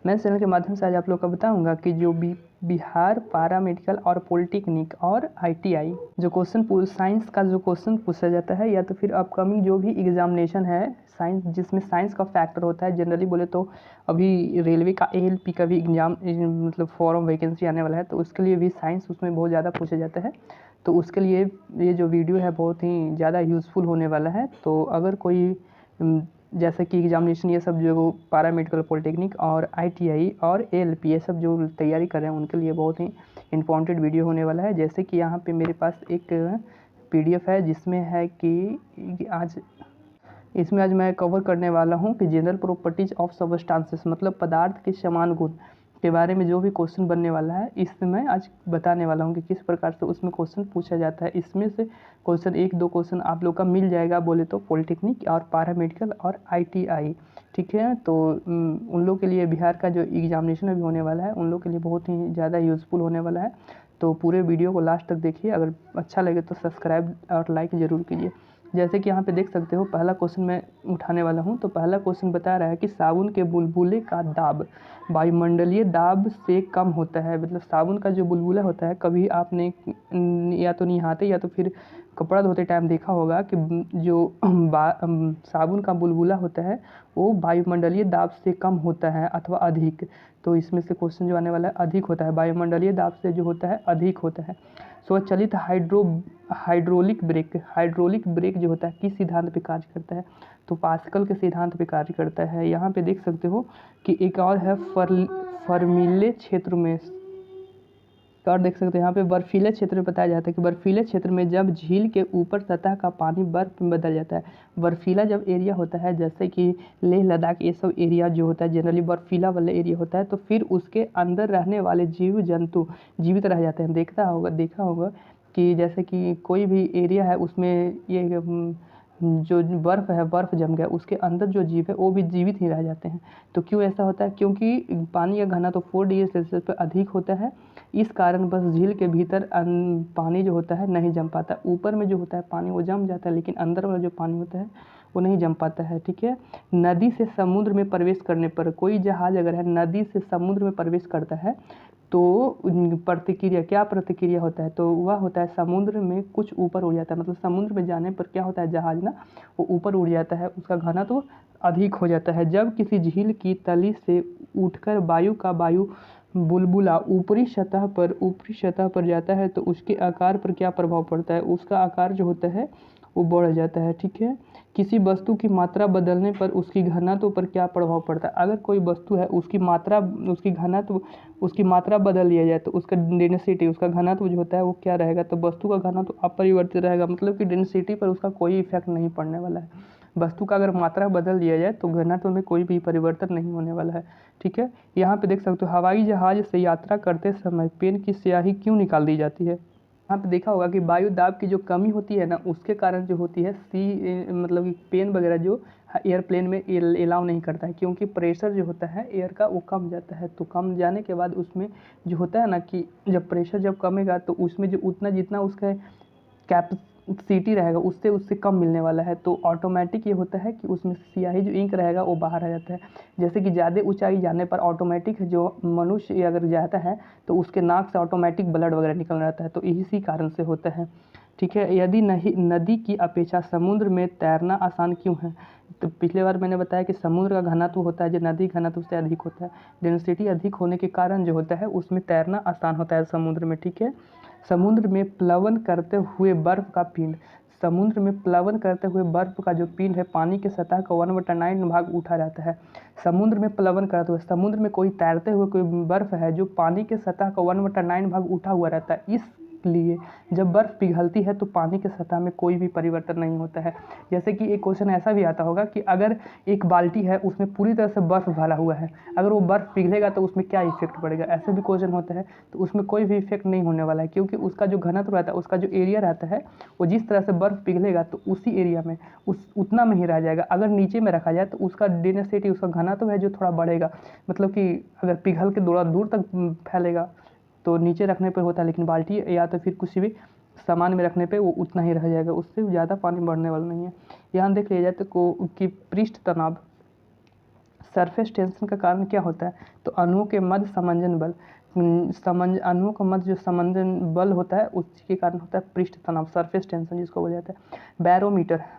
मैं इस चैनल के माध्यम से आज आप लोग को बताऊंगा कि जो बिहार पारा मेडिकल और पॉलिटेक्निक और आईटीआई जो साइंस का जो क्वेश्चन पूछा जाता है, या तो फिर अपकमिंग जो भी एग्जामिनेशन है साइंस, जिसमें साइंस का फैक्टर होता है। जनरली बोले तो अभी रेलवे का एएलपी का भी एग्जाम मतलब फॉर्म वैकेंसी आने वाला है, तो उसके लिए भी साइंस उसमें बहुत ज़्यादा पूछा जाता है। तो उसके लिए ये जो वीडियो है बहुत ही ज़्यादा यूज़फुल होने वाला है। तो अगर कोई जैसे कि एग्जामिनेशन ये सब जो पारा मेडिकल पॉलिटेक्निक और आईटीआई और एएलपी ये सब जो तैयारी कर रहे हैं उनके लिए बहुत ही इम्पोर्टेंट वीडियो होने वाला है। जैसे कि यहाँ पे मेरे पास एक पीडीएफ है जिसमें है कि आज मैं कवर करने वाला हूँ कि जनरल प्रॉपर्टीज ऑफ सबस्टांसेस मतलब पदार्थ के समान गुण के बारे में जो भी क्वेश्चन बनने वाला है, इसमें मैं आज बताने वाला हूँ कि किस प्रकार से उसमें क्वेश्चन पूछा जाता है। इसमें से क्वेश्चन एक दो क्वेश्चन आप लोग का मिल जाएगा बोले तो पॉलिटेक्निक और पैरामेडिकल और आईटीआई, ठीक है। तो उन लोग के लिए बिहार का जो एग्जामिनेशन अभी होने वाला है उन लोग के लिए बहुत ही ज़्यादा यूज़फुल होने वाला है। तो पूरे वीडियो को लास्ट तक देखिए, अगर अच्छा लगे तो सब्सक्राइब और लाइक ज़रूर कीजिए। जैसे कि यहाँ पे देख सकते हो, पहला क्वेश्चन मैं उठाने वाला हूँ। तो पहला क्वेश्चन बता रहा है कि साबुन के बुलबुले का दाब वायुमंडलीय दाब से कम होता है। मतलब साबुन का जो बुलबुला होता है, कभी आपने या तो नहाते या तो फिर कपड़ा धोते टाइम देखा होगा कि जो साबुन का बुलबुला होता है वो वायुमंडलीय दाब से कम होता है अथवा अधिक। तो इसमें से क्वेश्चन जो आने वाला है अधिक होता है, वायुमंडलीय दाब से जो होता है अधिक होता है। स्वचालित हाइड्रोलिक ब्रेक जो होता है किस सिद्धांत पे कार्य करता है? तो पास्कल के सिद्धांत पे कार्य करता है। यहाँ पे देख सकते हो कि एक और है फर्मीले क्षेत्र में, और देख सकते हैं यहाँ पे बर्फीले क्षेत्र में बताया जाता है कि बर्फीले क्षेत्र में जब झील के ऊपर सतह का पानी बर्फ में बदल जाता है। बर्फीला जब एरिया होता है जैसे कि लेह लद्दाख, ये सब एरिया जो होता है जनरली बर्फीला वाला एरिया होता है, तो फिर उसके अंदर रहने वाले जीव जंतु जीवित रह जाते हैं। देखा होगा कि जैसे कि कोई भी एरिया है उसमें ये जो बर्फ़ है, बर्फ़ जम गया, उसके अंदर जो जीव है वो भी जीवित ही रह जाते हैं। तो क्यों ऐसा होता है? क्योंकि पानी का घनत्व तो 4 डिग्री सेल्सियस पर अधिक होता है। इस कारण बस झील के भीतर पानी जो होता है नहीं जम पाता। ऊपर में जो होता है पानी वो जम जाता है, लेकिन अंदर वाला जो पानी होता है वो नहीं जम पाता है, ठीक है। नदी से समुद्र में प्रवेश करने पर, कोई जहाज अगर है नदी से समुद्र में प्रवेश करता है तो क्या प्रतिक्रिया होता है? तो वह होता है समुद्र में कुछ ऊपर उड़ जाता है। मतलब समुद्र में जाने पर क्या होता है, जहाज ना वो ऊपर उड़ जाता है, उसका घनत्व तो अधिक हो जाता है। जब किसी झील की तली से उठकर वायु बुलबुला ऊपरी सतह पर जाता है तो उसके आकार पर क्या प्रभाव पड़ता है? उसका आकार जो होता है वो बढ़ जाता है, ठीक है। किसी वस्तु की मात्रा बदलने पर उसकी घनत्व पर क्या प्रभाव पड़ता है? अगर कोई वस्तु है उसकी मात्रा बदल दिया जाए तो उसका डेंसिटी, उसका घनत्व जो होता है वो क्या रहेगा? तो वस्तु का घनत्व अपरिवर्तित रहेगा, मतलब कि डेंसिटी पर उसका कोई इफेक्ट नहीं पड़ने वाला है। वस्तु का अगर मात्रा बदल दिया जाए तो घनत्व में कोई भी परिवर्तन नहीं होने वाला है, ठीक है। यहाँ पे देख सकते हो, हवाई जहाज से यात्रा करते समय पेन की स्याही क्यों निकाल दी जाती है? यहाँ पे देखा होगा कि वायु दाब की जो कमी होती है ना, उसके कारण जो होती है मतलब कि पेन वगैरह जो एयरप्लेन में एलाउ नहीं करता है, क्योंकि प्रेशर जो होता है एयर का वो कम जाता है। तो कम जाने के बाद उसमें जो होता है ना कि जब प्रेशर जब कमेगा तो उसमें जो जितना उसका कैपेसिटी रहेगा उससे कम मिलने वाला है। तो ऑटोमेटिक ये होता है कि उसमें स्याही जो इंक रहेगा वो बाहर आ जाता है। जैसे कि ज़्यादा ऊंचाई जाने पर ऑटोमेटिक जो मनुष्य अगर जाता है तो उसके नाक से ऑटोमेटिक ब्लड वगैरह निकल जाता है, तो इसी कारण से होता है, ठीक है। यदि नहीं नदी की अपेक्षा समुद्र में तैरना आसान क्यों है? तो पिछले बार मैंने बताया कि समुद्र का घनत्व होता है जो नदी घनत्व से अधिक होता है। डेंसिटी अधिक होने के कारण जो होता है उसमें तैरना आसान होता है समुद्र में, ठीक है। समुद्र में प्लवन करते हुए बर्फ का पिंड, समुद्र में प्लवन करते हुए बर्फ का जो पिंड है पानी की सतह का 1/9 भाग उठा जाता है। समुद्र में प्लवन करते हुए, समुद्र में कोई तैरते हुए कोई बर्फ है जो पानी के सतह का 1/9 भाग उठा हुआ रहता है। इसलिए जब बर्फ़ पिघलती है तो पानी के सतह में कोई भी परिवर्तन नहीं होता है। जैसे कि एक क्वेश्चन ऐसा भी आता होगा कि अगर एक बाल्टी है उसमें पूरी तरह से बर्फ़ भरा हुआ है, अगर वो बर्फ़ पिघलेगा तो उसमें क्या इफेक्ट पड़ेगा? ऐसे भी क्वेश्चन होता है। तो उसमें कोई भी इफेक्ट नहीं होने वाला है, क्योंकि उसका जो घनत्व रहता है, उसका जो एरिया रहता है, वो जिस तरह से बर्फ़ पिघलेगा तो उसी एरिया में उतना में ही रह जाएगा। अगर नीचे में रखा जाए तो उसका डेंसिटी, उसका घनत्व है जो थोड़ा बढ़ेगा, मतलब कि अगर पिघल के थोड़ा दूर तक फैलेगा तो नीचे रखने पर होता है, लेकिन बाल्टी या तो फिर कुछ भी सामान में रखने पे वो उतना ही रह जाएगा, उससे ज़्यादा पानी बढ़ने वाला नहीं है। यहाँ देख लिया जाए तो कि पृष्ठ तनाव सरफेस टेंशन का कारण क्या होता है? तो अणुओं के मध्य समंजन बल, अणुओं का मध्य जो समंजन बल होता है उसके कारण होता है पृष्ठ तनाव, सरफेस टेंशन जिसको बोला जाता है।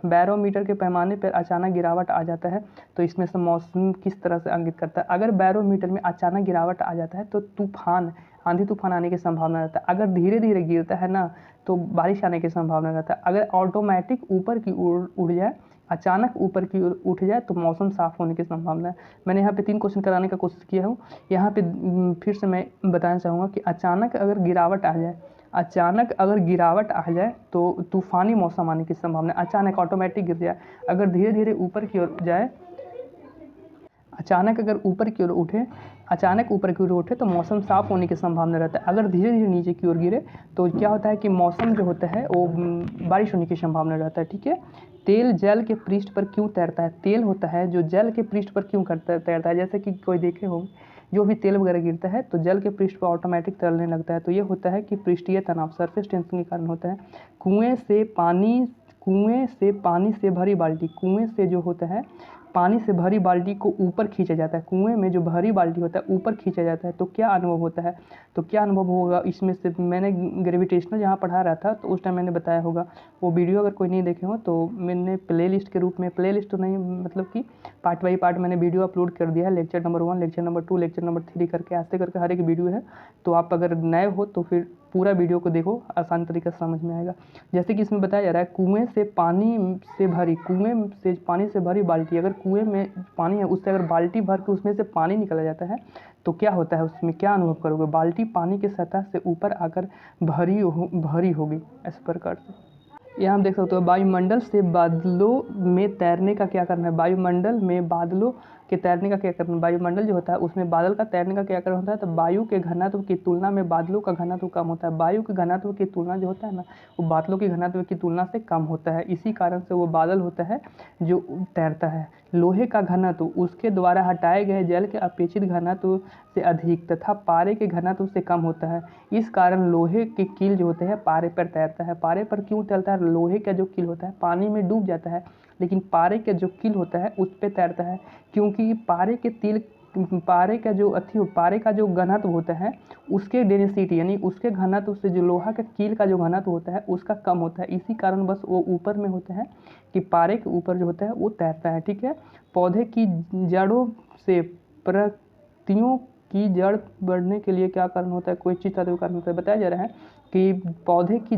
बैरोमीटर के पैमाने पर अचानक गिरावट आ जाता है तो इसमें से मौसम किस तरह से अंकित करता है? अगर बैरोमीटर में अचानक गिरावट आ जाता है तो तूफान, आंधी तूफान आने की संभावना रहता है। अगर धीरे धीरे गिरता है ना तो बारिश आने की संभावना रहता है। अगर ऑटोमेटिक ऊपर की ओर उड़ जाए, अचानक ऊपर की ओर उठ जाए तो मौसम साफ होने की संभावना है। मैंने यहाँ पे 3 क्वेश्चन कराने का कोशिश किया हूँ। यहाँ पे फिर से मैं बताना चाहूँगा कि अचानक अगर गिरावट आ जाए तो तूफानी मौसम आने की संभावना है। अचानक ऑटोमेटिक गिर जाए। अगर धीरे धीरे ऊपर की ओर जाए, अचानक ऊपर की ओर उठे तो मौसम साफ होने की संभावना रहता है। अगर धीरे धीरे नीचे की ओर गिरे तो क्या होता है कि मौसम जो होता है वो बारिश होने की संभावना रहता है। ठीक है। तेल जल के पृष्ठ पर क्यों तैरता है? तेल होता है जो जल के पृष्ठ पर क्यों तैरता है? जैसे कि कोई देखे हो, जो भी तेल वगैरह गिरता है तो जल के पृष्ठ पर ऑटोमेटिक तैरने लगता है। तो ये होता है कि पृष्ठीय तनाव, सरफेस टेंशन के कारण होता है। कुएं से पानी से भरी बाल्टी, कुएं से जो होता है पानी से भरी बाल्टी को ऊपर खींचा जाता है। कुएं में जो भरी बाल्टी होता है ऊपर खींचा जाता है तो क्या अनुभव होता है? तो क्या अनुभव होगा इसमें से? मैंने ग्रेविटेशनल जहाँ पढ़ा रहा था तो उस टाइम मैंने बताया होगा। वो वीडियो अगर कोई नहीं देखे हो तो मैंने प्लेलिस्ट के रूप में, प्लेलिस्ट तो नहीं मतलब कि पार्ट बाई पार्ट मैंने वीडियो अपलोड कर दिया है। Lecture number 1, lecture number 2, lecture number 3 करके ऐसे करके हर एक वीडियो है। तो आप अगर नए हो तो फिर पूरा वीडियो को देखो, आसान तरीके से समझ में आएगा। जैसे कि इसमें बताया जा रहा है कुएं से पानी से भरी बाल्टी, अगर कुएं में पानी है उससे अगर बाल्टी भर के उसमें से पानी निकला जाता है तो क्या होता है? उसमें क्या अनुभव करोगे? बाल्टी पानी की सतह से ऊपर आकर भरी होगी इस प्रकार से। यहाँ हम देख सकते हो वायुमंडल से बादलों में तैरने का क्या करना है? वायुमंडल में बादलों के तैरने का क्या करना है? वायुमंडल जो होता है उसमें बादल का तैरने का क्या करना होता है? तो वायु के घनत्व की तुलना में बादलों का घनत्व कम होता है। वायु के घनत्व की तुलना जो होता है ना वो बादलों की घनत्व की तुलना से कम होता है। इसी कारण से वो बादल होता है जो तैरता है। लोहे का घनत्व उसके द्वारा हटाए गए जल के अपेक्षित घनत्व से अधिक तथा पारे के घनत्व से कम होता है। इस कारण लोहे के कील जो होते हैं पारे पर तैरता है। पारे पर क्यों तैरता है? लोहे का जो कील होता है पानी में डूब जाता है, लेकिन पारे का जो कील होता है उस पर तैरता है। क्योंकि पारे का जो घनत्व होता है उसके डेंसिटी यानी उसके घनत्व से जो लोहा का कील का जो घनत्व होता है उसका कम होता है। इसी कारण बस वो ऊपर में होता है कि पारे के ऊपर जो होता है वो तैरता है। ठीक है। पौधे की जड़ों से पत्तियों की जड़ बढ़ने के लिए क्या कारण होता है? कोई चीज़ का कारण होता है। बताया जा रहा है कि पौधे की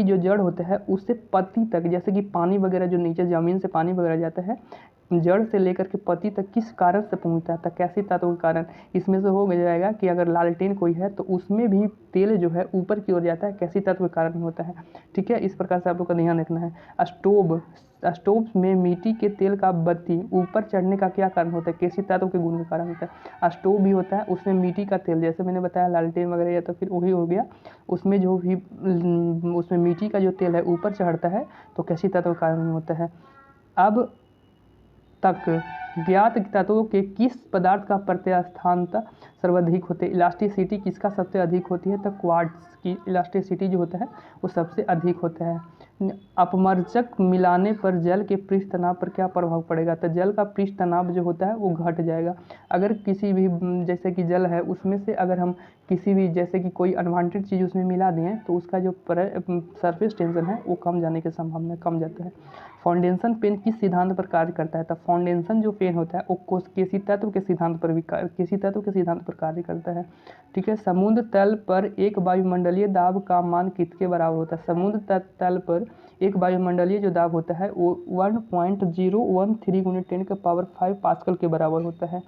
जो जड़ होता है उससे पत्ती तक, जैसे कि पानी वगैरह जो नीचे ज़मीन से पानी वगैरह जाता है, जड़ से लेकर के पत्ती तक किस कारण से पहुंचता है? कैसी तत्व के कारण? इसमें से हो जाएगा कि अगर लालटेन कोई है तो उसमें भी तेल जो है ऊपर की ओर जाता है, कैसी तत्व के कारण होता है। ठीक है। इस प्रकार से आप लोग का ध्यान रखना है। स्टोव में मिट्टी के तेल का बत्ती ऊपर चढ़ने का क्या कारण होता है? कैसी तत्व के गुण के कारण होता है। स्टोव भी होता है उसमें मिट्टी का तेल, जैसे मैंने बताया लालटेन वगैरह या तो फिर वही हो गया, उसमें जो भी उसमें मिट्टी का जो तेल है ऊपर चढ़ता है तो कैसी तत्व के कारण होता है। अब तक ज्ञात तत्वों के किस पदार्थ का प्रत्यास्थानता सर्वाधिक होते है? इलास्टिसिटी किसका सबसे अधिक होती है? तो क्वार्ट्ज की इलास्टिसिटी जो होता है वो सबसे अधिक होता है। अपमर्जक मिलाने पर जल के पृष्ठ तनाव पर क्या प्रभाव पड़ेगा? तो जल का पृष्ठ तनाव जो होता है वो घट जाएगा। अगर किसी भी जैसे कि जल है उसमें से अगर हम किसी भी जैसे कि कोई अनवांटेड चीज़ उसमें मिला दें तो उसका जो सरफेस टेंशन है वो कम जाने की संभावना कम जाता है। फाउंडेशन पेन किस सिद्धांत पर कार्य करता है? तो फाउंडेशन जो पेन होता है वो किसी तत्व के सिद्धांत पर कार्य करता है। ठीक है। समुद्र तल पर एक वायुमंडलीय दाब का मान किसके बराबर होता है? समुद्र तल पर एक वायुमंडलीय जो दाब होता है वो 1.013 × 10⁵ पास्कल के बराबर होता है।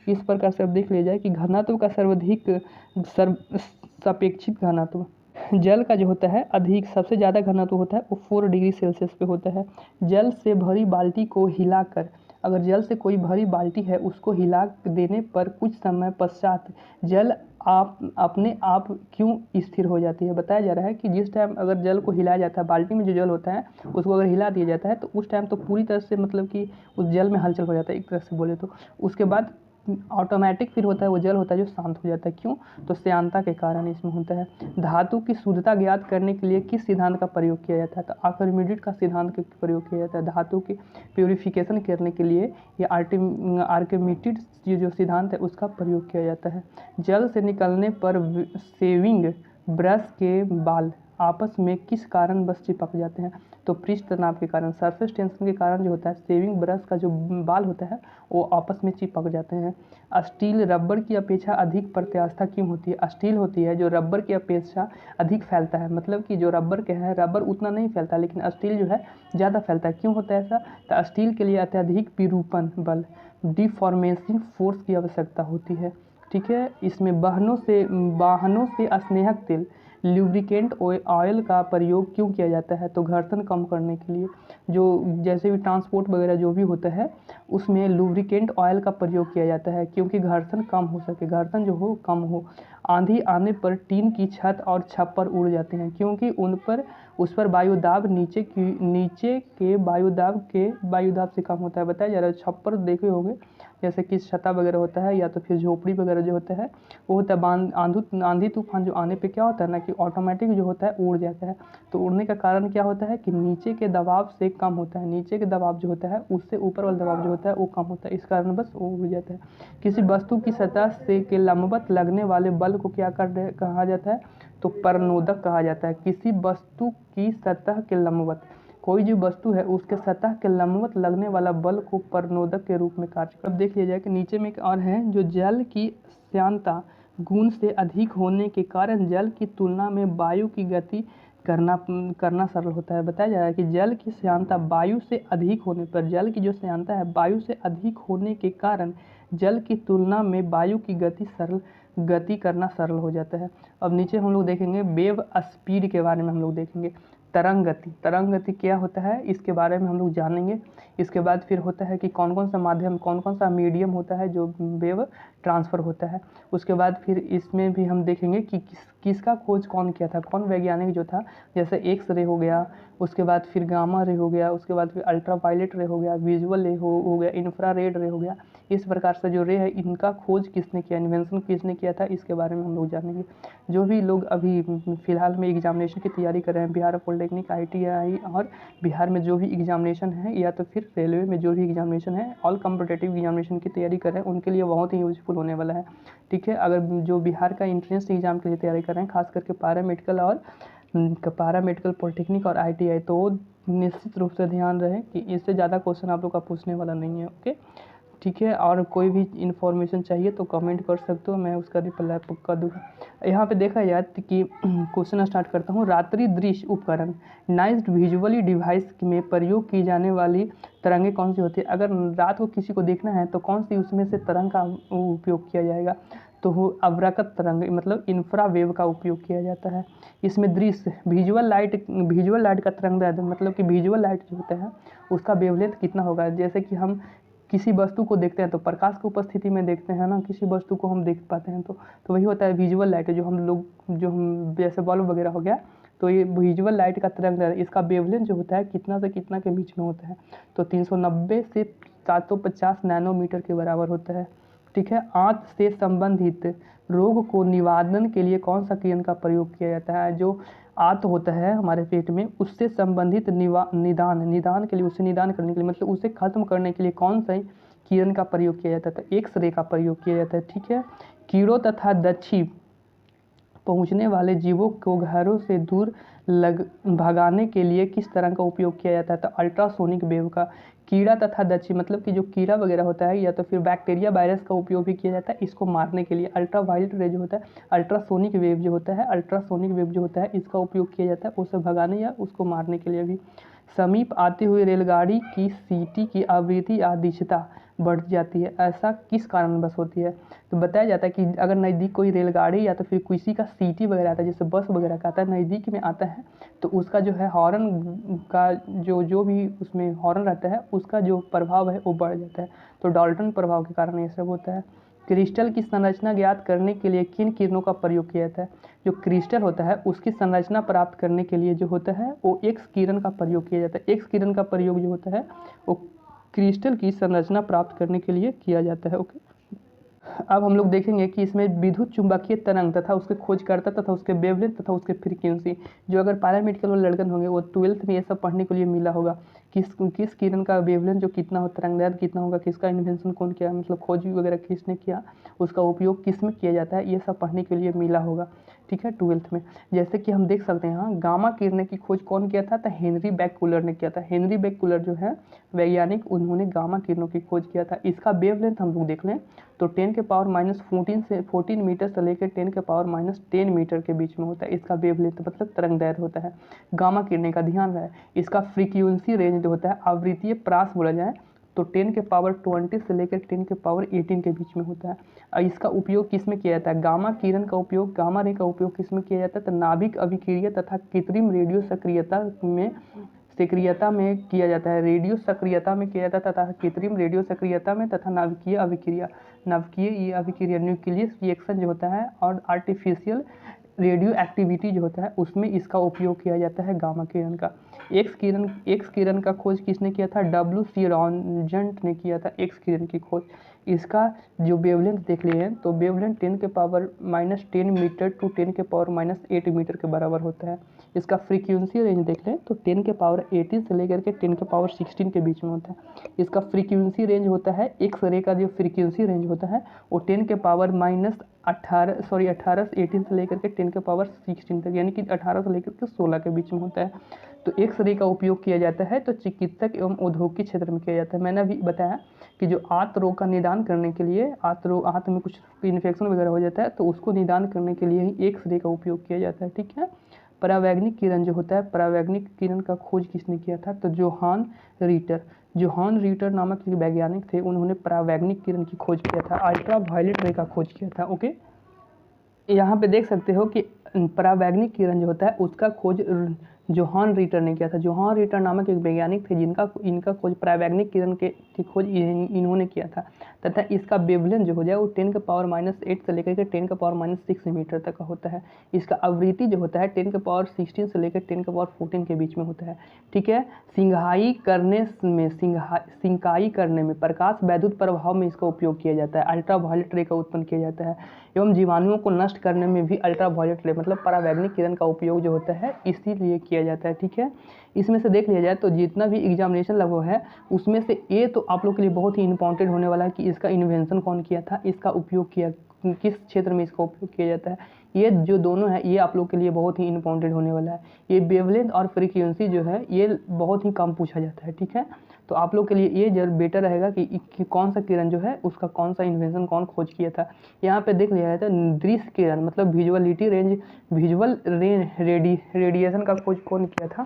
इस प्रकार से अब देख लिया जाए कि घनत्व का सर्वाधिक सापेक्षिक घनत्व जल का जो होता है अधिक सबसे ज़्यादा घनत्व होता है वो 4 डिग्री सेल्सियस पे होता है। जल से भरी बाल्टी को हिलाकर, अगर जल से कोई भरी बाल्टी है उसको हिला देने पर कुछ समय पश्चात जल अपने आप क्यों स्थिर हो जाती है? बताया जा रहा है कि जिस टाइम अगर जल को हिलाया जाता है, बाल्टी में जो जल होता है उसको अगर हिला दिया जाता है तो उस टाइम तो पूरी तरह से मतलब कि उस जल में हलचल हो जाता है एक तरह से बोले तो। उसके बाद ऑटोमेटिक फिर होता है वो जल होता है जो शांत हो जाता है। क्यों? तो श्यानता के कारण इसमें होता है। धातु की शुद्धता ज्ञात करने के लिए किस सिद्धांत का प्रयोग किया जाता है? तो आर्किमिडीज का सिद्धांत का प्रयोग किया जाता है। धातु की प्योरीफिकेशन करने के लिए ये आर्किमिडीज जो सिद्धांत है उसका प्रयोग किया जाता है। जल से निकलने पर शेविंग ब्रश के बाल आपस में किस कारणवश चिपक जाते हैं? तो पृष्ठ तनाव के कारण, सरफेस टेंशन के कारण जो होता है शेविंग ब्रश का जो बाल होता है वो आपस में चिपक जाते हैं। स्टील रबर की अपेक्षा अधिक प्रत्यास्था क्यों होती है? स्टील होती है जो रबर की अपेक्षा अधिक फैलता है, मतलब कि जो रबर के हैं रबर उतना नहीं फैलता लेकिन स्टील जो है ज़्यादा फैलता है। क्यों होता है ऐसा? तो स्टील के लिए अत्यधिक विरूपण बल, डिफॉर्मेशन फोर्स की आवश्यकता होती है। ठीक है, इसमें वाहनों से स्नेहक तेल ल्यूब्रिकेंट ऑयल का प्रयोग क्यों किया जाता है? तो घर्षण कम करने के लिए। जो जैसे भी ट्रांसपोर्ट वगैरह जो भी होता है उसमें लुब्रिकेंट ऑयल का प्रयोग किया जाता है क्योंकि घर्षण कम हो सके, घर्षण जो हो कम हो। आंधी आने पर टीन की छत और छप्पर उड़ जाते हैं क्योंकि उस पर वायुदाब नीचे के वायुदाब से कम होता है। बताया जा रहा है छप्पर देखे होंगे जैसे कि छता वगैरह होता है या तो फिर झोपड़ी वगैरह जो होता है वो होता है आंधी तूफान जो आने पे क्या होता है ना कि ऑटोमेटिक जो होता है उड़ जाता है। तो उड़ने का कारण क्या होता है कि नीचे के दबाव से कम होता है, नीचे के दबाव जो होता है उससे ऊपर वाला दबाव जो होता है वो कम होता है, इस कारण बस वो उड़ जाता है। किसी वस्तु की सतह से के लंबवत लगने वाले बल को क्या कहा जाता है? तो परनोदक कहा जाता है। किसी वस्तु की सतह के लंबवत, कोई जो वस्तु है उसके सतह के लंबवत लगने वाला बल को परनोदक के रूप में कार्य करता है। अब देख लिया जाए कि नीचे में एक और है जो जल की श्यानता गुण से अधिक होने के कारण जल की तुलना में वायु की गति करना सरल होता है। बताया जा रहा है कि जल की श्यानता वायु से अधिक होने पर, जल की जो श्यानता है वायु से अधिक होने के कारण जल की तुलना में वायु की गति करना सरल हो जाता है। अब नीचे हम लोग देखेंगे वेव स्पीड के बारे में हम लोग देखेंगे। तरंग गति क्या होता है इसके बारे में हम लोग जानेंगे। इसके बाद फिर होता है कि कौन कौन सा मीडियम होता है जो वेव ट्रांसफ़र होता है। उसके बाद फिर इसमें भी हम देखेंगे कि किसका खोज कौन किया था, कौन वैज्ञानिक जो था। जैसे एक्स रे हो गया, उसके बाद फिर गामा रे हो गया, उसके बाद फिर अल्ट्रा वायलेट रे हो गया, विजुअल रे हो गया, इंफ्रारेड रे हो गया। इस प्रकार से जो रे है इनका खोज किसने किया, इन्वेंशन किसने किया था, इसके बारे में हम लोग जानेंगे। जो भी लोग अभी फ़िलहाल में एग्जामिनेशन की तैयारी कर रहे हैं, बिहार पॉलिटेक्निक, ITI और बिहार में जो भी एग्जामिनेशन है या तो फिर रेलवे में जो भी एग्जामिनेशन है, ऑल कॉम्पिटिटिव एग्जामिनेशन की तैयारी कर रहे हैं उनके लिए बहुत ही यूजफुल होने वाला है। ठीक है, अगर जो बिहार का एंट्रेंस एग्जाम के लिए तैयारी कर रहे हैं खास करके पैरामेडिकल पॉलिटेक्निक और ITI, तो निश्चित रूप से ध्यान रहे कि इससे ज़्यादा क्वेश्चन आप लोग का पूछने वाला नहीं है। ओके, ठीक है, और कोई भी इन्फॉर्मेशन चाहिए तो कमेंट कर सकते हो, मैं उसका रिप्लाई पक्का दूँगा। यहाँ पे देखा जाए कि क्वेश्चन स्टार्ट करता हूँ। रात्रि दृश्य उपकरण नाइट विजुअली डिवाइस में प्रयोग की जाने वाली तरंगें कौन सी होती है? अगर रात को किसी को देखना है तो कौन सी उसमें से तरंग का उपयोग किया जाएगा? तो वो अवरकत तरंग मतलब इंफ्रावेव का उपयोग किया जाता है। इसमें दृश्य विजुअल लाइट का तरंग मतलब कि विजुअल लाइट जो होता है उसका वेवलेंथ कितना होगा? जैसे कि हम किसी वस्तु को देखते हैं तो प्रकाश की उपस्थिति में देखते हैं ना, किसी वस्तु को हम देख पाते हैं तो वही होता है विजुअल लाइट। जो हम जैसे बल्ब वगैरह हो गया तो ये विजुअल लाइट का तरंग इसका वेवलेंथ जो होता है कितना से कितना के बीच में होता है? तो 390 से 750 नैनोमीटर के बराबर होता है। ठीक है, आंत से संबंधित रोग को निवारण के लिए कौन सा किरण का प्रयोग किया जाता है? जो आंत होता है हमारे पेट में उससे संबंधित निदान के लिए, उससे निदान करने के लिए मतलब उसे खत्म करने के लिए कौन सा किरण का प्रयोग किया जाता है? तो एक्स रे का प्रयोग किया जाता है। ठीक है, कीड़ों तथा दक्षी पहुंचने वाले जीवों को घरों से दूर भगाने के लिए किस तरह का उपयोग किया जाता है? तो अल्ट्रासोनिक वेव का। कीड़ा तथा दक्षी मतलब कि जो कीड़ा वगैरह होता है या तो फिर बैक्टीरिया वायरस का उपयोग भी किया जाता है इसको मारने के लिए। अल्ट्रावायलेट रे जो होता है, अल्ट्रासोनिक वेव जो होता है इसका उपयोग किया जाता है उसे भगाने या उसको मारने के लिए भी। समीप आती हुई रेलगाड़ी की सीटी की आवृत्ति या दिशा बढ़ जाती है, ऐसा किस कारणवश होती है? तो बताया जाता है कि अगर नज़दीक कोई रेलगाड़ी या तो फिर किसी का सीटी वगैरह आता है जैसे बस वगैरह का आता है नज़दीक में आता है तो उसका जो है हॉर्न का जो भी उसमें हॉर्न रहता है उसका जो प्रभाव है वो बढ़ जाता है। तो डाल्टन प्रभाव के कारण ये सब होता है। क्रिस्टल की संरचना ज्ञात करने के लिए किन किरणों का प्रयोग किया जाता है? जो क्रिस्टल होता है उसकी संरचना प्राप्त करने के लिए जो होता है वो एक्स किरण का प्रयोग किया जाता है। एक्स किरण का प्रयोग जो होता है वो क्रिस्टल की संरचना प्राप्त करने के लिए किया जाता है। ओके, अब हम लोग देखेंगे कि इसमें विद्युत चुंबकीय तरंग तथा उसके खोजकर्ता तथा उसके वेवलेंथ तथा उसके फ्रीक्वेंसी, जो अगर पैरामेडिकल वाले लड़कन होंगे वो 12th में ये सब पढ़ने के लिए मिला होगा, किस किरण का वेवलेंथ जो कितना हो, तरंगदैर्घ्य कितना होगा, किसका इन्वेंशन कौन किया, मतलब खोज वगैरह किसने किया, उसका उपयोग किस में किया जाता है, ये सब पढ़ने के लिए मिला होगा, ठीक है, 12th में। जैसे कि हम देख सकते हैं यहाँ गामा किरणें की खोज कौन किया था, तो हेनरी बैककुलर ने किया था। हेनरी बैककुलर जो है वैज्ञानिक, उन्होंने गामा किरणों की खोज किया था। इसका वेवलेंथ हम लोग देख लें तो 10⁻14 मीटर से लेकर 10⁻10 मीटर के बीच में होता है। इसका वेवलेंथ मतलब तरंगदैर्घ्य होता है गामा किरणें का, ध्यान रहे। इसका फ्रीक्वेंसी रेंज जो होता है, आवृत्तीय प्रास बोला जाए तो 10⁻20 से लेकर 10⁻18 के बीच में होता है। और इसका उपयोग किस में किया जाता है, गामा किरण का उपयोग, गामा रे का उपयोग किस में किया जाता है, तो नाभिक अभिक्रिया तथा कृत्रिम रेडियो सक्रियता में किया जाता है। रेडियो सक्रियता में किया जाता है तथा कृत्रिम रेडियो सक्रियता में, तथा नाभिकीय अभिक्रिया, न्यूक्लियस रिएक्शन जो होता है, और आर्टिफिशियल रेडियो एक्टिविटी जो होता है उसमें इसका उपयोग किया जाता है गामा किरण का। एक्स किरण का खोज किसने किया था, W.C. रॉन्जट ने किया था एक्स किरण की खोज। इसका जो वेवलेंथ देख लिए हैं तो वेवलेंथ 10⁻10 मीटर टू 10⁻8 मीटर के बराबर होता है। इसका फ्रीक्वेंसी रेंज देख लें तो 10⁻18 से लेकर के 10⁻16 के बीच में होता है। इसका फ्रीक्वेंसी रेंज होता है, एक्स रे का जो फ्रीक्वेंसी रेंज होता है वो 18 से लेकर के 10⁻16 तक, यानी कि 18 से लेकर के 16 के बीच में होता है। तो एक्स रे का उपयोग किया जाता है तो चिकित्सक एवं औद्योगिक क्षेत्र में किया जाता है। मैंने अभी बताया कि जो आंत रोग का निदान करने के लिए, आंत में कुछ इन्फेक्शन वगैरह हो जाता है तो उसको निदान करने के लिए ही एक्स रे का उपयोग किया जाता है, ठीक है। परावैज्ञानिक किरण जो होता है, परावैज्ञानिक किरण का खोज किसने किया था, तो जोहान रीटर नामक एक वैज्ञानिक थे, उन्होंने परावैज्ञानिक किरण की खोज किया था, अल्ट्रा वायलेट रे का खोज किया था। ओके, यहाँ पे देख सकते हो कि परावैज्ञानिक किरण जो होता है उसका खोज जोहान रीटर ने किया था। जोहान रीटर नामक एक वैज्ञानिक थे इनका खोज परावैज्ञानिक किरण की खोज इन्होंने किया था, तथा इसका वेवलेंथ जो हो जाए वो 10⁻8 से लेकर के 10⁻6 मीटर तक का होता है। इसका आवृत्ति जो होता है 10⁻16 से लेकर 10⁻14 के बीच में होता है, ठीक है। सिंकाई करने में प्रकाश वैद्युत प्रभाव में इसका उपयोग किया जाता है, अल्ट्रा वायलेट रे का उत्पन्न किया जाता है, एवं जीवाणुओं को नष्ट करने में भी अल्ट्रा वायलेट रे मतलब परावैज्ञानिक किरण का उपयोग जो होता है इसीलिए किया जाता है, ठीक है। इसमें से देख लिया जाए तो जितना भी एग्जामिनेशन लगभग है उसमें से ये तो आप लोग के लिए बहुत ही इंपॉर्टेंट होने वाला है कि इसका इन्वेंशन कौन किया था, इसका उपयोग किया किस क्षेत्र में इसका उपयोग किया जाता है। ये जो दोनों है ये आप लोग के लिए बहुत ही इंपॉर्टेंट होने वाला है। ये वेवलेंथ और फ्रीक्वेंसी जो है ये बहुत ही कम पूछा जाता है, ठीक है। तो आप लोग के लिए ये जरूर बेटर रहेगा कि कौन सा किरण जो है उसका कौन सा इन्वेंशन कौन खोज किया था। यहाँ पे देख लिया जाता है दृश्य किरण मतलब विजुअल रेडिएशन का खोज कौन किया था,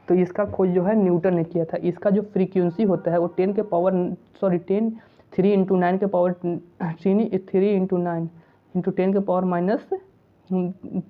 तो इसका खोज जो है न्यूटन ने किया था। इसका जो फ्रीक्वेंसी होता है वो 3 × 9 के पावर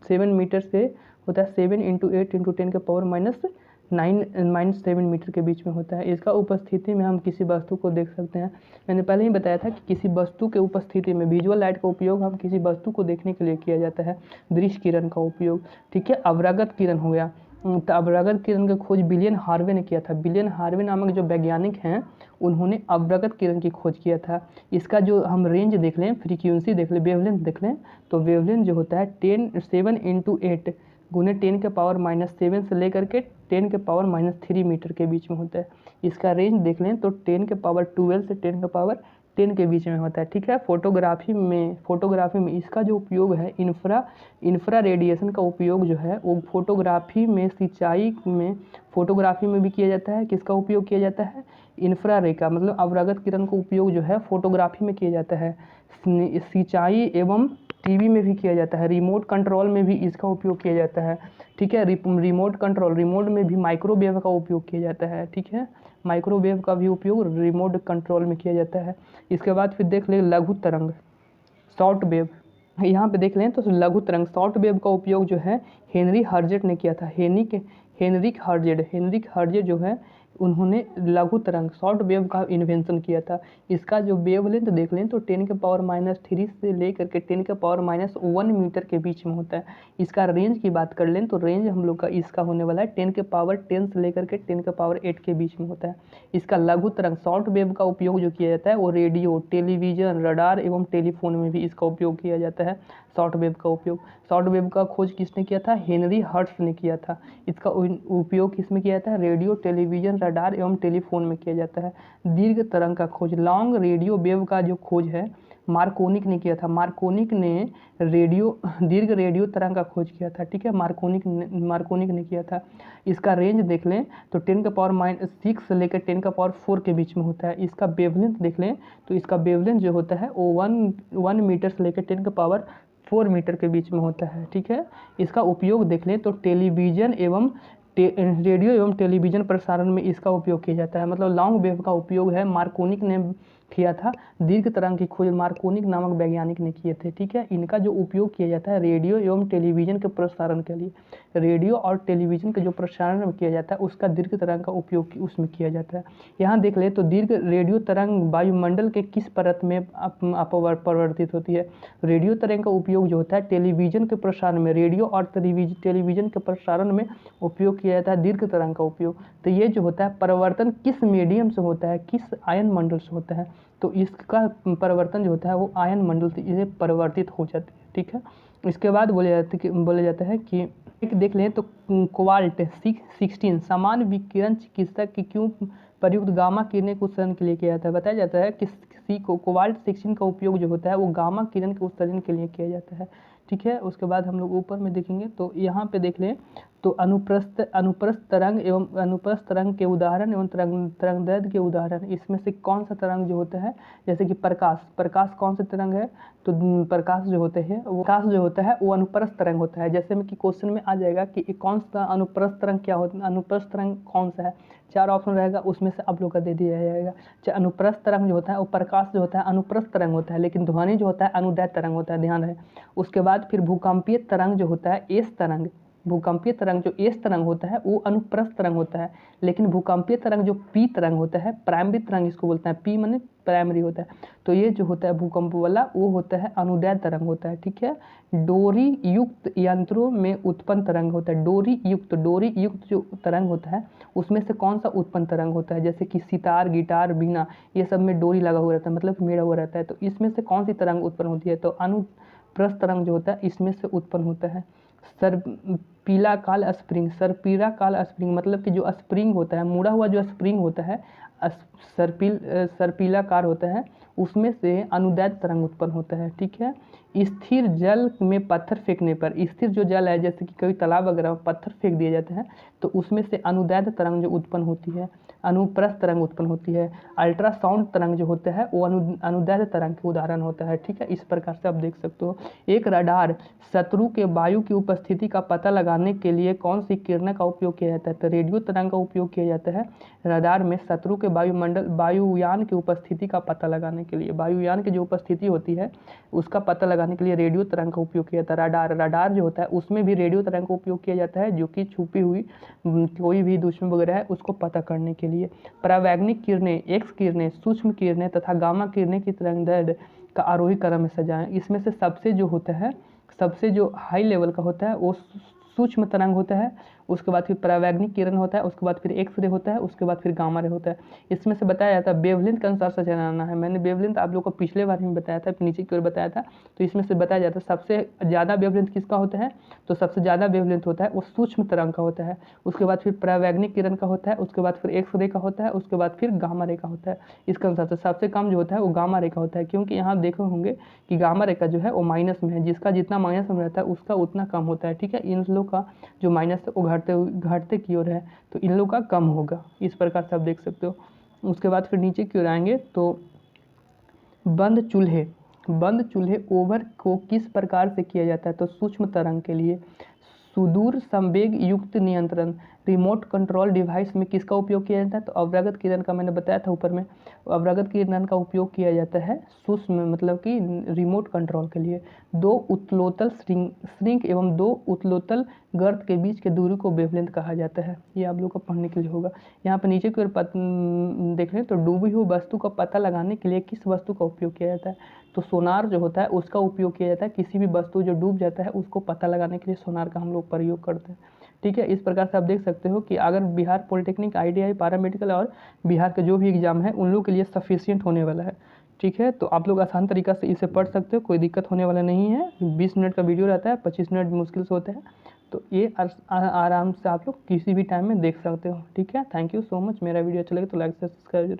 7 मीटर से होता है, 7 × 8 × 10 के पावर -7 मीटर के बीच में होता है। इसका उपस्थिति में हम किसी वस्तु को देख सकते हैं। मैंने पहले ही बताया था कि किसी वस्तु के उपस्थिति में विजुअल लाइट का उपयोग हम किसी वस्तु को देखने के लिए किया जाता है, दृश्य किरण का उपयोग, ठीक है। अवरागत किरण हो गया, तो अवरागत किरण का खोज विलियम हार्वे ने किया था। विलियम हार्वे नामक जो वैज्ञानिक हैं उन्होंने अवरागत किरण की खोज किया था। इसका जो हम रेंज देख लें, फ्रीक्वेंसी देख लें, वेवलेंथ देख लें, तो वेवलेंथ जो होता है 7 × 8 गुने 10 के पावर -7 से लेकर के 10 के पावर -3 मीटर के बीच में होता है। इसका रेंज देख लें तो 10 के पावर 12 से 10 के पावर 10 के बीच में होता है, ठीक है। फोटोग्राफी में इसका जो उपयोग है इंफ्रा रेडिएशन का उपयोग जो है वो फोटोग्राफी में भी किया जाता है। किसका उपयोग किया जाता है, इंफ्रा रे का मतलब अवरागत किरण का उपयोग जो है फोटोग्राफी में किया जाता है, सिंचाई एवं टीवी में भी किया जाता है, रिमोट कंट्रोल में भी इसका उपयोग किया जाता है, ठीक है। रिमोट में भी माइक्रोवेव का उपयोग किया जाता है, ठीक है। माइक्रोवेव का भी उपयोग रिमोट कंट्रोल में किया जाता है। इसके बाद फिर देख ले लघु तरंग शॉर्ट वेव, यहाँ पे देख लें तो लघु तरंग शॉर्ट वेव का उपयोग जो है हेनरी हर्जेट ने किया था। हेनरिक हर्जेट जो है उन्होंने लघु तरंग शॉर्ट वेव का इन्वेंशन किया था। इसका जो वेवलेंथ देख लें तो 10⁻³ से लेकर के 10⁻⁻1 मीटर के बीच में होता है। इसका रेंज की बात कर लें तो रेंज हम लोग का इसका होने वाला है 10⁻10 से लेकर के 10⁻8 के बीच में होता है। इसका लघु तरंग शॉर्ट वेव का उपयोग जो किया जाता है वो रेडियो, टेलीविजन, रडार एवं टेलीफोन में भी इसका उपयोग किया जाता है। शॉर्ट वेव का उपयोग, शॉर्ट वेव का खोज किसने किया था? हेनरी हर्ट्ज ने किया था। इसका उपयोग किसमें किया जाता है? रेडियो, टेलीविजन, रडार एवं टेलीफोन में किया जाता है। दीर्घ तरंग का खोज, लॉन्ग रेडियो वेव का जो खोज है मार्कोनिक ने किया था। मार्कोनिक ने दीर्घ रेडियो तरंग का खोज किया था। ठीक है, मार्कोनिक ने किया था। इसका रेंज देख लें तो 10⁻6 से लेकर 10⁻4 के बीच में होता है। इसका वेवलेंथ देख लें तो इसका वेवलेंथ जो होता है वो 1 मीटर से लेकर 10⁻4 मीटर के बीच में होता है। ठीक है, इसका उपयोग देख लें तो टेलीविजन एवं रेडियो एवं टेलीविजन प्रसारण में इसका उपयोग किया जाता है। मतलब लॉन्ग वेव का उपयोग है मार्कोनिक ने किया था। दीर्घ तरंग की खोज मार्कोनिक नामक वैज्ञानिक ने किए थे। ठीक है, इनका जो उपयोग किया जाता है रेडियो एवं टेलीविजन के प्रसारण के लिए, रेडियो और टेलीविजन के जो प्रसारण किया जाता है उसका दीर्घ तरंग का उपयोग उसमें किया जाता है। यहाँ देख ले तो दीर्घ रेडियो तरंग वायुमंडल के किस परत में अपवर्तित होती है? रेडियो तरंग का उपयोग जो होता है टेलीविजन के प्रसारण में, रेडियो और टेलीविजन के प्रसारण में उपयोग किया जाता है दीर्घ तरंग का उपयोग। तो ये जो होता है परिवर्तन किस मीडियम से होता है? किस आयन मंडल से होता है? तो इसका परिवर्तन जो होता है वो आयन मंडल से इसे परिवर्तित हो जाती है। ठीक है, इसके बाद बोला जाता है कि एक देख लें तो कोबाल्ट 16 समान विकिरण चिकित्सा की क्यों प्रयुक्त गामा किरणें के उत्सर्जन के लिए किया जाता है? बताया जाता है कि कोबाल्ट 16 का उपयोग जो होता है वो गामा किरण के उत्सर्जन के लिए किया जाता है। ठीक है, उसके बाद हम लोग ऊपर में देखेंगे तो यहाँ पे देख लें तो अनुप्रस्थ तरंग एवं अनुप्रस्थ तरंग के उदाहरण एवं तरंगदैर्घ्य के उदाहरण, इसमें से कौन सा तरंग जो होता है? जैसे कि प्रकाश कौन सा तरंग है? तो प्रकाश जो होता है वो अनुप्रस्थ तरंग होता है। जैसे में कि क्वेश्चन में आ जाएगा कि कौन सा अनुप्रस्थ तरंग क्या होता है, अनुप्रस्थ तरंग कौन सा है? 4 ऑप्शन रहेगा, उसमें से आप लोग का दे दिया जाएगा। अनुप्रस्थ तरंग जो होता है वो प्रकाश जो होता है अनुप्रस्थ तरंग होता है, लेकिन ध्वनि जो होता है अनुदैर्घ्य तरंग होता है, ध्यान रहे। उसके बाद फिर भूकंपीय तरंग जो होता है एस तरंग, भूकंपीय तरंग जो एस तरंग होता है वो अनुप्रस्थ तरंग होता है, लेकिन भूकंपीय तरंग जो पी तरंग होता है, प्राइमरी तरंग इसको बोलते हैं, पी माने प्राइमरी होता है, तो ये जो होता है भूकंप वाला वो होता है अनुदैर्घ्य तरंग होता है। ठीक है, डोरी युक्त यंत्रों में उत्पन्न तरंग होता है। डोरी युक्त जो तरंग होता है उसमें से कौन सा उत्पन्न तरंग होता है? जैसे कि सितार, गिटार, बीना, ये सब में डोरी लगा हुआ रहता है, मतलब मेढ़ा हुआ रहता है, तो इसमें से कौन सी तरंग उत्पन्न होती है? तो अनुप्रस्थ तरंग जो होता है इसमें से उत्पन्न होता है। सर्पिलाकार स्प्रिंग मतलब कि जो स्प्रिंग होता है, मुड़ा हुआ जो स्प्रिंग होता है सर्पिलाकार होता है, उसमें से अनुदैर्घ्य तरंग उत्पन्न होता है। ठीक है, स्थिर जल में पत्थर फेंकने पर, स्थिर जो जल है जैसे कि कभी तालाब वगैरह में पत्थर फेंक दिए जाते हैं तो उसमें से अनुदैर्घ्य तरंग जो उत्पन्न होती है, अनुप्रस्थ तरंग उत्पन्न होती है। अल्ट्रासाउंड तरंग जो होता है वो अनुदैर्घ्य तरंग के उदाहरण होता है। ठीक है, इस प्रकार से आप देख सकते हो। एक रडार शत्रु के वायु की उपस्थिति का पता लगाने के लिए कौन सी किरण का उपयोग किया जाता है? तो रेडियो तरंग का उपयोग किया जाता है रडार में शत्रु के वायुयान की उपस्थिति का पता लगाने के लिए। वायुयान की जो उपस्थिति होती है उसका पता लगाने के लिए रेडियो तरंग का उपयोग किया जाता है। रडार जो होता है उसमें भी रेडियो तरंग का उपयोग किया जाता है, जो कि छुपी हुई कोई भी दुश्मन वगैरह है उसको पता करने के लिए। परावैंगिक किरणें, एक्स किरणें, सूक्ष्म किरणें तथा गामा किरणें की तरंगदैर्घ्य का आरोही क्रम में सजाएं। इसमें से सबसे जो हाई लेवल का होता है वो सूक्ष्म तरंग होता है, उसके बाद फिर परावैंगिक किरण होता है, उसके बाद फिर एक्स रे होता है, उसके बाद फिर गामा रे होता है। इसमें से बताया जाता है वेवलेंथ के अनुसार सजाना है। मैंने वेवलेंथ आप लोग को पिछले बार में बताया था, नीचे की ओर बताया था, तो इसमें से बताया जाता है सबसे ज़्यादा वेवलेंथ किसका होता है? तो सबसे ज़्यादा वेवलेंथ होता है वो सूक्ष्म तरंग का होता है, उसके बाद फिर परावैंगिक किरण का होता है, उसके बाद फिर एक्स रे का होता है, उसके बाद फिर गामा रे का होता है। इसके अनुसार से सबसे कम जो होता है वो गामा रे का होता है, क्योंकि यहाँ देखे होंगे कि गामा रे का जो है वो माइनस में है, जिसका जितना माइनस में रहता है उसका उतना कम होता है। ठीक है, इन लोग का जो माइनस है वो घटते की ओर है, तो इन लोग का कम होगा। इस प्रकार से आप देख सकते हो। उसके बाद फिर नीचे की ओर आएंगे तो बंद चूल्हे ओवर को किस प्रकार से किया जाता है? तो सूक्ष्म तरंग के लिए। सुदूर संवेग युक्त नियंत्रण, रिमोट कंट्रोल डिवाइस में किसका उपयोग किया जाता है? तो अवरागत किरण का मैंने बताया था ऊपर में, अवरागत किरण का उपयोग किया जाता है सूक्ष्म मतलब कि रिमोट कंट्रोल के लिए। दो उत्तलोत्तल श्रिंक एवं दो उत्तलोत्तल गर्त के बीच के दूरी को वेवलेंथ कहा जाता है। ये आप लोग को पढ़ने के लिए होगा। यहाँ पर नीचे की ओर देख लें तो डूबी हुई वस्तु का पता लगाने के लिए किस वस्तु का उपयोग किया जाता है? तो सोनार जो होता है उसका उपयोग किया जाता है। किसी भी वस्तु जो डूब जाता है उसको पता लगाने के लिए सोनार का हम लोग प्रयोग करते हैं। ठीक है, इस प्रकार से आप देख सकते हो कि अगर बिहार पॉलिटेक्निक, ITI, पैरामेडिकल और बिहार का जो भी एग्जाम है उन लोग के लिए सफिशिएंट होने वाला है। ठीक है, तो आप लोग आसान तरीका से इसे पढ़ सकते हो, कोई दिक्कत होने वाला नहीं है। 20 मिनट का वीडियो रहता है, 25 मिनट मुश्किल से होते हैं, तो ये आराम से आप लोग किसी भी टाइम में देख सकते हो। ठीक है, थैंक यू सो मच। मेरा वीडियो अच्छा लगे तो लाइक सब्सक्राइब